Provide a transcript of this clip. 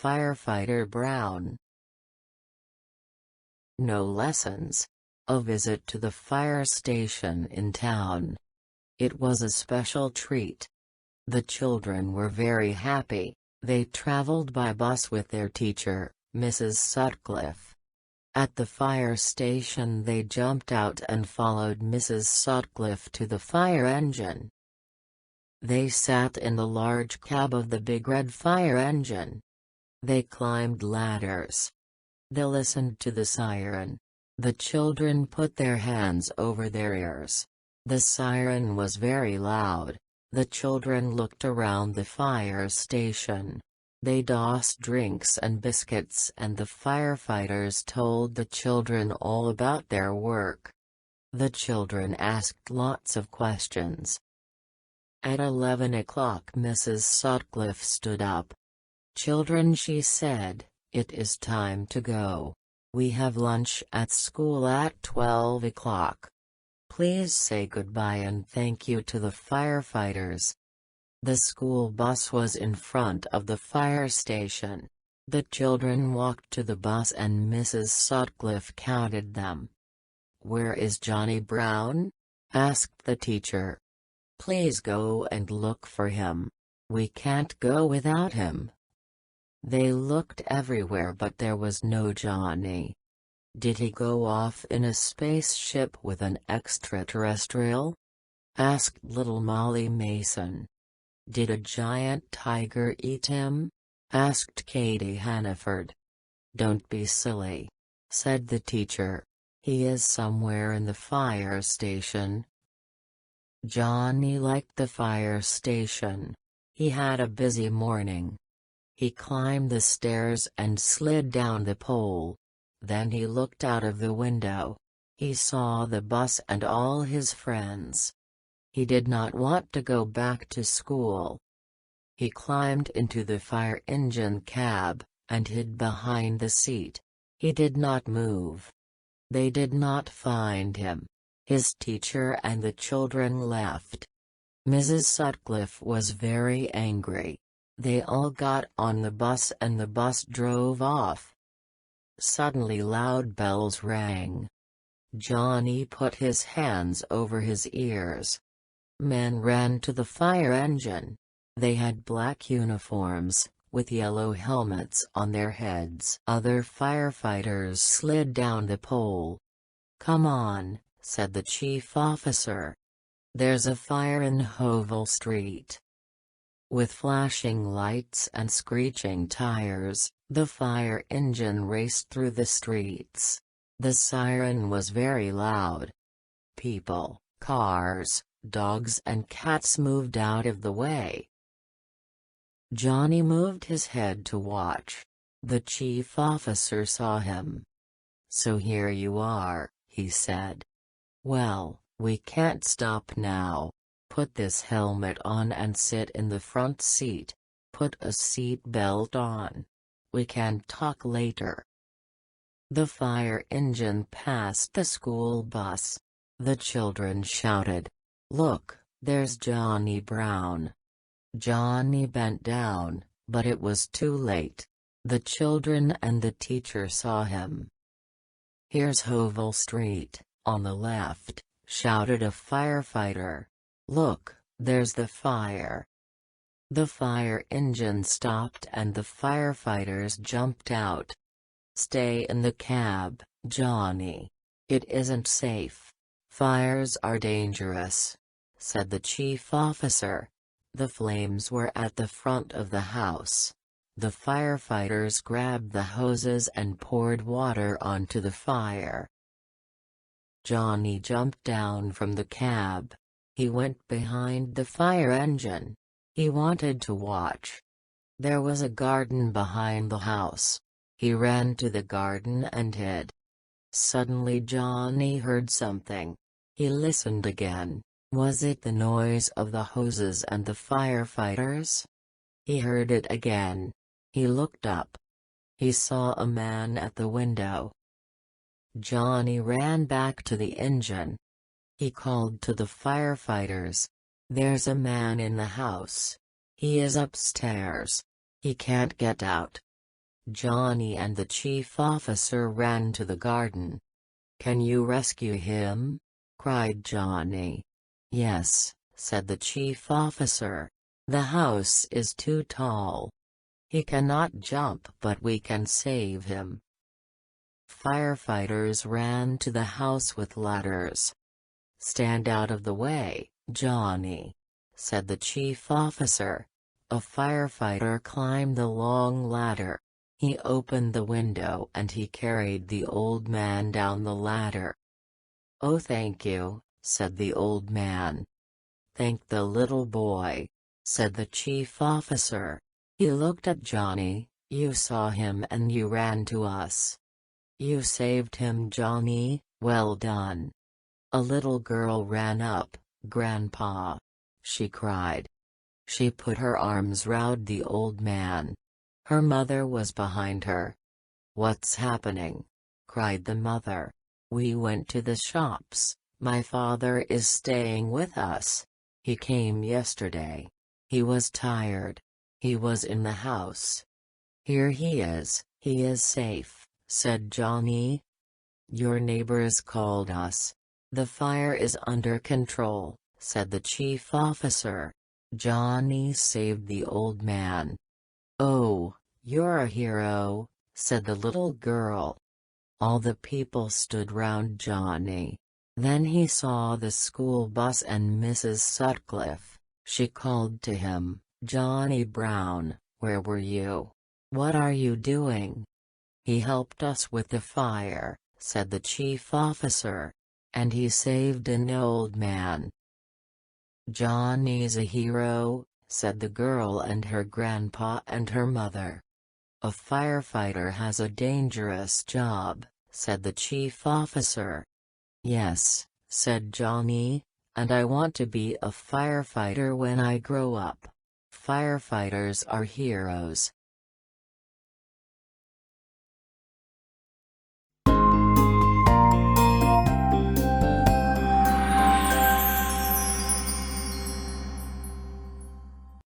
Firefighter Brown. No lessons. A visit to the fire station in town. It was a special treat. The children were very happy. They traveled by bus with their teacher, Mrs. Sutcliffe. At the fire station they jumped out and followed Mrs. Sutcliffe to the fire engine. They sat in the large cab of the big red fire engine. They climbed ladders. They listened to the siren. The children put their hands over their ears. The siren was very loud. The children looked around the fire station. They dossed drinks and biscuits, and the firefighters told the children all about their work. The children asked lots of questions. At 11 o'clock Mrs. Sutcliffe stood up. "Children," she said, "it is time to go. We have lunch at school at 12 o'clock. Please say goodbye and thank you to the firefighters." The school bus was in front of the fire station. The children walked to the bus and Mrs. Sutcliffe counted them. "Where is Johnny Brown?" asked the teacher. "Please go and look for him. We can't go without him." They looked everywhere but there was no Johnny. "Did he go off in a spaceship with an extraterrestrial?" asked little Molly Mason. "Did a giant tiger eat him?" asked Katie Hannaford. "Don't be silly," said the teacher. "He is somewhere in the fire station." Johnny liked the fire station. He had a busy morning. He climbed the stairs and slid down the pole. Then he looked out of the window. He saw the bus and all his friends. He did not want to go back to school. He climbed into the fire engine cab, and hid behind the seat. He did not move. They did not find him. His teacher and the children left. Mrs. Sutcliffe was very angry. They all got on the bus and the bus drove off. Suddenly loud bells rang. Johnny put his hands over his ears. Men ran to the fire engine. They had black uniforms, with yellow helmets on their heads. Other firefighters slid down the pole. "Come on," said the chief officer. "There's a fire in Hovel Street." With flashing lights and screeching tires, the fire engine raced through the streets. The siren was very loud. People, cars, dogs and cats moved out of the way. Johnny moved his head to watch. The chief officer saw him. "So here you are," he said. "Well, we can't stop now. Put this helmet on and sit in the front seat. Put a seat belt on. We can talk later." The fire engine passed the school bus. The children shouted, "Look, there's Johnny Brown." Johnny bent down, but it was too late. The children and the teacher saw him. "Here's Hovel Street, on the left," shouted a firefighter. "Look, there's the fire." The fire engine stopped and the firefighters jumped out. "Stay in the cab, Johnny. It isn't safe. Fires are dangerous," said the chief officer. The flames were at the front of the house. The firefighters grabbed the hoses and poured water onto the fire. Johnny jumped down from the cab. He went behind the fire engine. He wanted to watch. There was a garden behind the house. He ran to the garden and hid. Suddenly Johnny heard something. He listened again. Was it the noise of the hoses and the firefighters? He heard it again. He looked up. He saw a man at the window. Johnny ran back to the engine. He called to the firefighters. "There's a man in the house. He is upstairs. He can't get out." Johnny and the chief officer ran to the garden. "Can you rescue him?" cried Johnny. "Yes," said the chief officer. "The house is too tall. He cannot jump, but we can save him." Firefighters ran to the house with ladders. "Stand out of the way, Johnny," said the chief officer. A firefighter climbed the long ladder. He opened the window and he carried the old man down the ladder. "Oh, thank you," said the old man. "Thank the little boy," said the chief officer. He looked at Johnny. "You saw him and you ran to us. You saved him, Johnny, well done." A little girl ran up. "Grandpa!" she cried. She put her arms round the old man. Her mother was behind her. "What's happening?" cried the mother. "We went to the shops. My father is staying with us. He came yesterday. He was tired. He was in the house. Here he is safe," said Johnny. "Your neighbors called us. The fire is under control," said the chief officer. Johnny saved the old man. "Oh, you're a hero," said the little girl. All the people stood round Johnny. Then he saw the school bus and Mrs. Sutcliffe. She called to him, "Johnny Brown, where were you? What are you doing?" "He helped us with the fire," said the chief officer. "And he saved an old man." "Johnny's a hero," said the girl and her grandpa and her mother. "A firefighter has a dangerous job," said the chief officer. "Yes," said Johnny, "and I want to be a firefighter when I grow up. Firefighters are heroes."